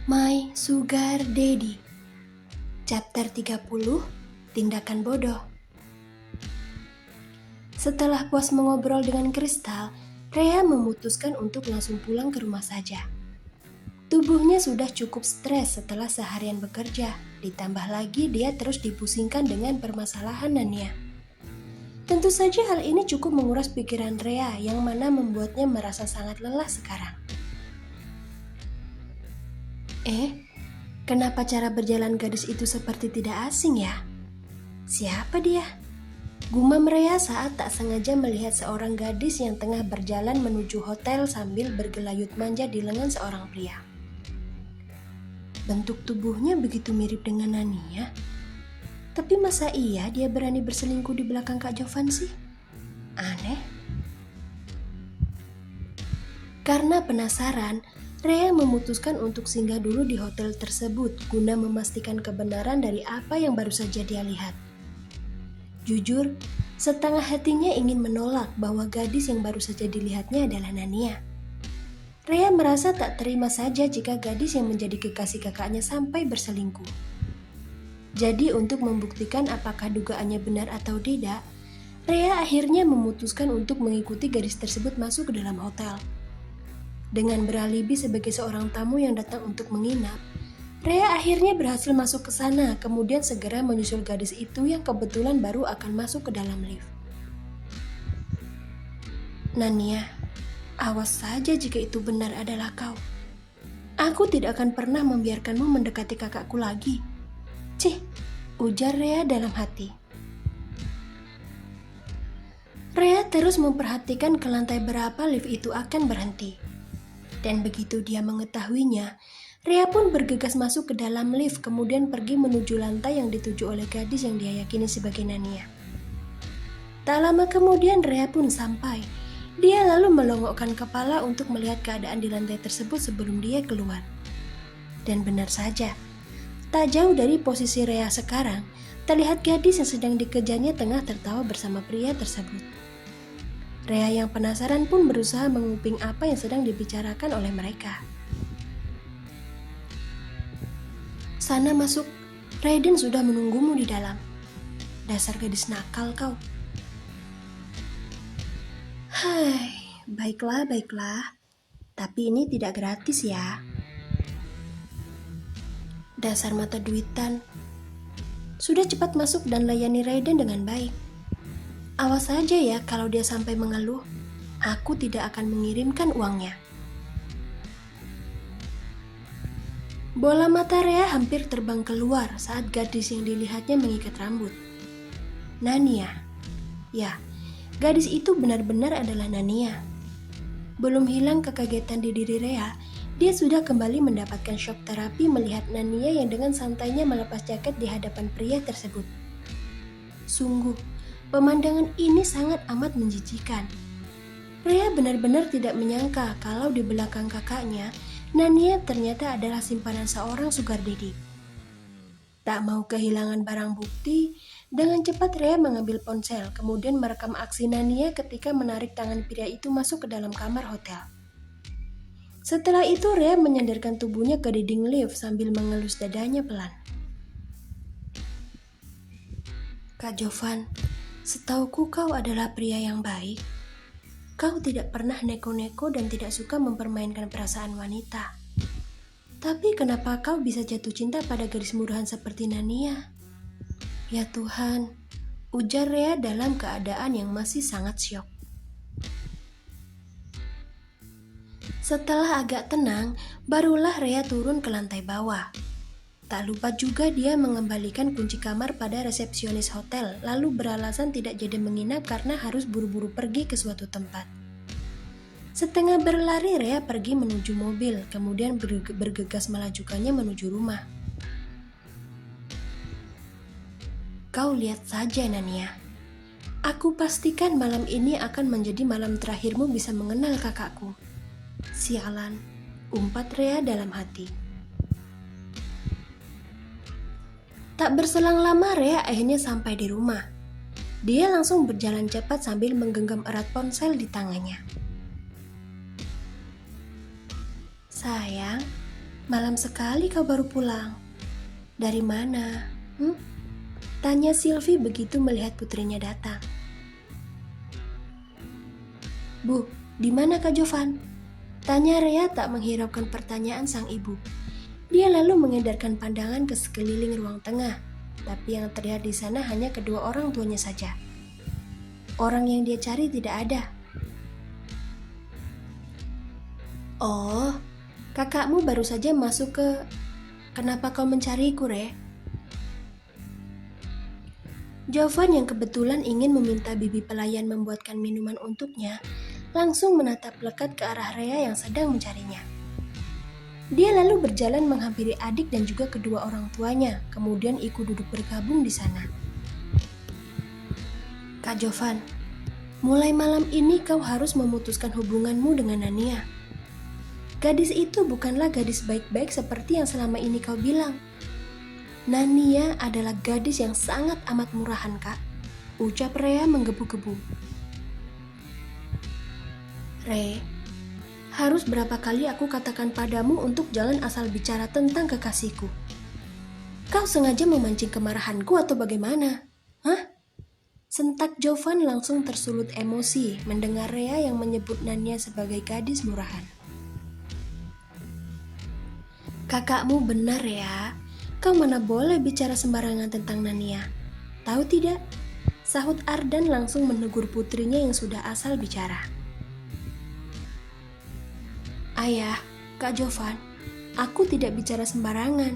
My Sugar Daddy. Chapter 30, Tindakan Bodoh. Setelah puas mengobrol dengan Kristal, Rhea memutuskan untuk langsung pulang ke rumah saja. Tubuhnya sudah cukup stres setelah seharian bekerja, ditambah lagi dia terus dipusingkan dengan permasalahan Nania. Tentu saja hal ini cukup menguras pikiran Rhea yang mana membuatnya merasa sangat lelah sekarang. Kenapa cara berjalan gadis itu seperti tidak asing ya? Siapa dia? Gumam Rhea saat tak sengaja melihat seorang gadis yang tengah berjalan menuju hotel sambil bergelayut manja di lengan seorang pria. Bentuk tubuhnya begitu mirip dengan Nania. Tapi masa iya dia berani berselingkuh di belakang Kak Jovan sih? Aneh. Karena penasaran, Rhea memutuskan untuk singgah dulu di hotel tersebut guna memastikan kebenaran dari apa yang baru saja dia lihat. Jujur, setengah hatinya ingin menolak bahwa gadis yang baru saja dilihatnya adalah Nania. Rhea merasa tak terima saja jika gadis yang menjadi kekasih kakaknya sampai berselingkuh. Jadi untuk membuktikan apakah dugaannya benar atau tidak, Rhea akhirnya memutuskan untuk mengikuti gadis tersebut masuk ke dalam hotel. Dengan beralibi sebagai seorang tamu yang datang untuk menginap, Rhea akhirnya berhasil masuk ke sana, kemudian segera menyusul gadis itu yang kebetulan baru akan masuk ke dalam lift. Nania, awas saja jika itu benar adalah kau. Aku tidak akan pernah membiarkanmu mendekati kakakku lagi. Cih, ujar Rhea dalam hati. Rhea terus memperhatikan ke lantai berapa lift itu akan berhenti. Dan begitu dia mengetahuinya, Rhea pun bergegas masuk ke dalam lift kemudian pergi menuju lantai yang dituju oleh gadis yang dia yakini sebagai Nania. Tak lama kemudian Rhea pun sampai. Dia lalu melongokkan kepala untuk melihat keadaan di lantai tersebut sebelum dia keluar. Dan benar saja, tak jauh dari posisi Rhea sekarang, terlihat gadis yang sedang dikejarnya tengah tertawa bersama pria tersebut. Rhea yang penasaran pun berusaha menguping apa yang sedang dibicarakan oleh mereka. Sana masuk, Raiden sudah menunggumu di dalam. Dasar gadis nakal kau. Hai, baiklah. Tapi ini tidak gratis ya. Dasar mata duitan. Sudah cepat masuk dan layani Raiden dengan baik. Awas saja ya kalau dia sampai mengeluh. Aku tidak akan mengirimkan uangnya. Bola mata Rhea hampir terbang keluar saat gadis yang dilihatnya mengikat rambut. Nania. Ya, gadis itu benar-benar adalah Nania. Belum hilang kekagetan di diri Rhea, dia sudah kembali mendapatkan shock terapi melihat Nania yang dengan santainya melepas jaket di hadapan pria tersebut. Sungguh, pemandangan ini sangat amat menjijikan. Rhea benar-benar tidak menyangka kalau di belakang kakaknya, Nania ternyata adalah simpanan seorang sugar daddy. Tak mau kehilangan barang bukti, dengan cepat Rhea mengambil ponsel, kemudian merekam aksi Nania ketika menarik tangan pria itu masuk ke dalam kamar hotel. Setelah itu Rhea menyandarkan tubuhnya ke dinding lift sambil mengelus dadanya pelan. Kak Jovan, setauku kau adalah pria yang baik. Kau tidak pernah neko-neko dan tidak suka mempermainkan perasaan wanita. Tapi kenapa kau bisa jatuh cinta pada gadis murahan seperti Nania? Ya Tuhan, ujar Rhea dalam keadaan yang masih sangat syok. Setelah agak tenang, barulah Rhea turun ke lantai bawah. Tak lupa juga dia mengembalikan kunci kamar pada resepsionis hotel, lalu beralasan tidak jadi menginap karena harus buru-buru pergi ke suatu tempat. Setengah berlari Rhea pergi menuju mobil, kemudian bergegas melajukannya menuju rumah. Kau lihat saja Nania. Aku pastikan malam ini akan menjadi malam terakhirmu bisa mengenal kakakku. Sialan, umpat Rhea dalam hati. Tak berselang lama Rhea akhirnya sampai di rumah. Dia langsung berjalan cepat sambil menggenggam erat ponsel di tangannya. Sayang, Malam sekali kau baru pulang. Dari mana? Tanya Sylvie begitu melihat putrinya datang. Bu, di mana Kak Jovan? Tanya Rea tak menghiraukan pertanyaan sang ibu. Dia lalu mengedarkan pandangan ke sekeliling ruang tengah, tapi yang terlihat di sana hanya kedua orang tuanya saja. Orang yang dia cari tidak ada. Oh, kakakmu baru saja masuk ke... Kenapa kau mencariku, Re? Jovan yang kebetulan ingin meminta bibi pelayan membuatkan minuman untuknya, langsung menatap lekat ke arah Rea yang sedang mencarinya. Dia lalu berjalan menghampiri adik dan juga kedua orang tuanya, kemudian ikut duduk bergabung di sana. Kak Jovan, mulai malam ini kau harus memutuskan hubunganmu dengan Nania. Gadis itu bukanlah gadis baik-baik seperti yang selama ini kau bilang. Nania adalah gadis yang sangat amat murahan, Kak, ucap Rea menggebu-gebu. Re, harus berapa kali aku katakan padamu untuk jangan asal bicara tentang kekasihku. Kau sengaja memancing kemarahanku atau bagaimana? Hah? Sentak Jovan langsung tersulut emosi mendengar Rea yang menyebut Nania sebagai gadis murahan. Kakakmu benar ya, kau mana boleh bicara sembarangan tentang Nania. Tahu tidak? Sahut Ardan langsung menegur putrinya yang sudah asal bicara. Ayah, Kak Jovan, aku tidak bicara sembarangan.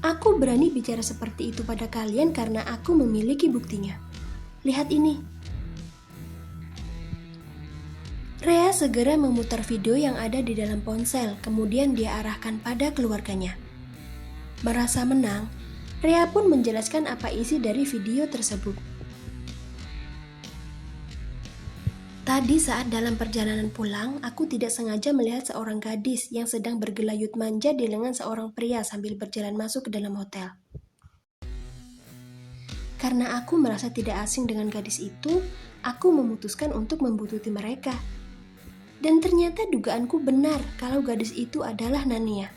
Aku berani bicara seperti itu pada kalian karena aku memiliki buktinya. Lihat ini. Rea segera memutar video yang ada di dalam ponsel, kemudian dia arahkan pada keluarganya. Merasa menang, Rea pun menjelaskan apa isi dari video tersebut. Tadi saat dalam perjalanan pulang, aku tidak sengaja melihat seorang gadis yang sedang bergelayut manja di lengan seorang pria sambil berjalan masuk ke dalam hotel. Karena aku merasa tidak asing dengan gadis itu, aku memutuskan untuk membuntuti mereka. Dan ternyata dugaanku benar kalau gadis itu adalah Nania.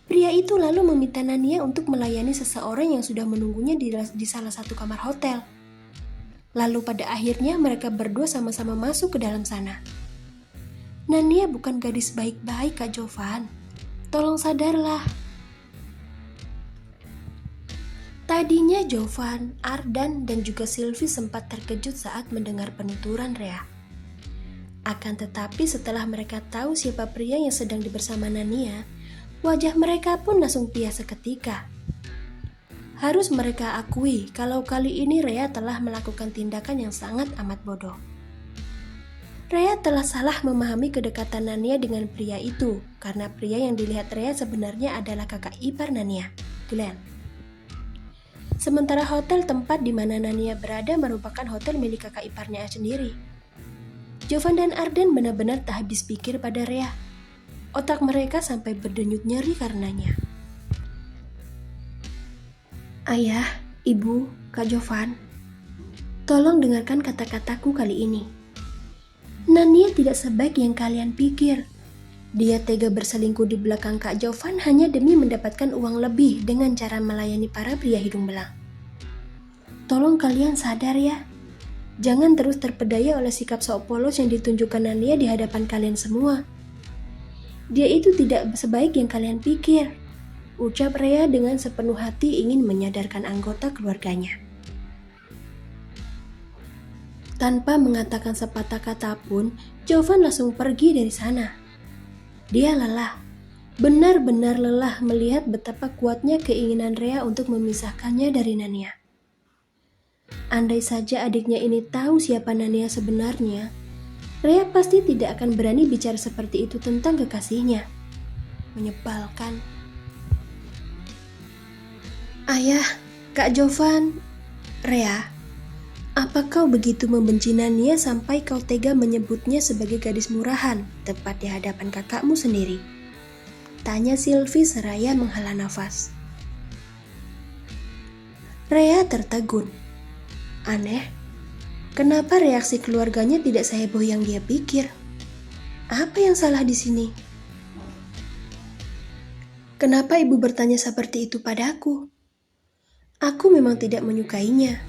Pria itu lalu meminta Nania untuk melayani seseorang yang sudah menunggunya di salah satu kamar hotel. Lalu pada akhirnya mereka berdua sama-sama masuk ke dalam sana. Nania bukan gadis baik-baik, Kak Jovan. Tolong sadarlah. Tadinya Jovan, Ardan, dan juga Sylvie sempat terkejut saat mendengar penuturan Rea. Akan tetapi setelah mereka tahu siapa pria yang sedang bersama Nania, wajah mereka pun langsung pias seketika. Harus mereka akui kalau kali ini Rea telah melakukan tindakan yang sangat amat bodoh. Rea telah salah memahami kedekatan Nania dengan pria itu, karena pria yang dilihat Rea sebenarnya adalah kakak ipar Nania, Glenn. Sementara hotel tempat di mana Nania berada merupakan hotel milik kakak iparnya sendiri. Jovan dan Ardan benar-benar tak habis pikir pada Rea. Otak mereka sampai berdenyut nyeri karenanya. Ayah, Ibu, Kak Jovan, tolong dengarkan kata-kataku kali ini. Nania tidak sebaik yang kalian pikir. Dia tega berselingkuh di belakang Kak Jovan hanya demi mendapatkan uang lebih dengan cara melayani para pria hidung belang. Tolong kalian sadar ya. Jangan terus terpedaya oleh sikap sok polos yang ditunjukkan Nania di hadapan kalian semua. Dia itu tidak sebaik yang kalian pikir, ucap Rea dengan sepenuh hati ingin menyadarkan anggota keluarganya. Tanpa mengatakan sepatah kata pun, Jovan langsung pergi dari sana. Dia lelah, benar-benar lelah melihat betapa kuatnya keinginan Rea untuk memisahkannya dari Nania. Andai saja adiknya ini tahu siapa Nania sebenarnya, Rea pasti tidak akan berani bicara seperti itu tentang kekasihnya. Menyebalkan. Ayah, Kak Jovan, Rea, apa kau begitu membenci Nania sampai kau tega menyebutnya sebagai gadis murahan tepat di hadapan kakakmu sendiri? Tanya Sylvie seraya menghela nafas. Rea tertegun. Aneh, kenapa reaksi keluarganya tidak seheboh yang dia pikir? Apa yang salah di sini? Kenapa ibu bertanya seperti itu padaku? Aku memang tidak menyukainya.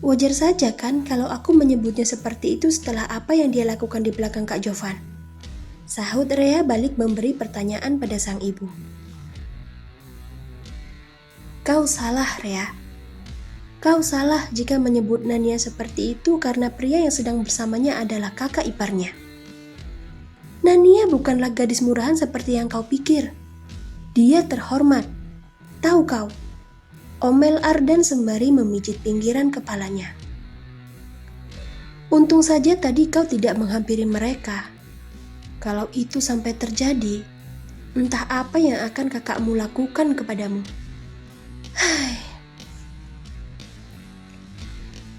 Wajar saja kan kalau aku menyebutnya seperti itu setelah apa yang dia lakukan di belakang Kak Jovan. Sahut Rea balik memberi pertanyaan pada sang ibu. Kau salah, Rea. Kau salah jika menyebut Nania seperti itu karena pria yang sedang bersamanya adalah kakak iparnya. Nania bukanlah gadis murahan seperti yang kau pikir. Dia terhormat. Tahu kau? Omel Ardan sembari memijit pinggiran kepalanya. Untung saja tadi kau tidak menghampiri mereka. Kalau itu sampai terjadi, entah apa yang akan kakakmu lakukan kepadamu. Hai.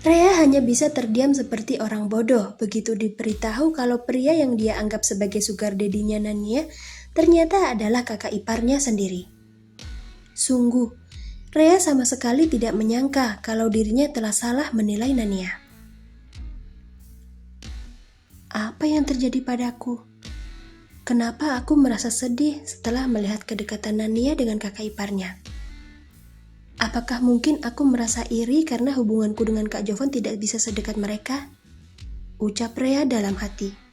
Rea hanya bisa terdiam seperti orang bodoh begitu diberitahu kalau pria yang dia anggap sebagai sugar daddy-nya Nania ternyata adalah kakak iparnya sendiri. Sungguh, Rea sama sekali tidak menyangka kalau dirinya telah salah menilai Nania. Apa yang terjadi padaku? Kenapa aku merasa sedih setelah melihat kedekatan Nania dengan kakak iparnya? Apakah mungkin aku merasa iri karena hubunganku dengan Kak Jovan tidak bisa sedekat mereka? Ucap Rea dalam hati.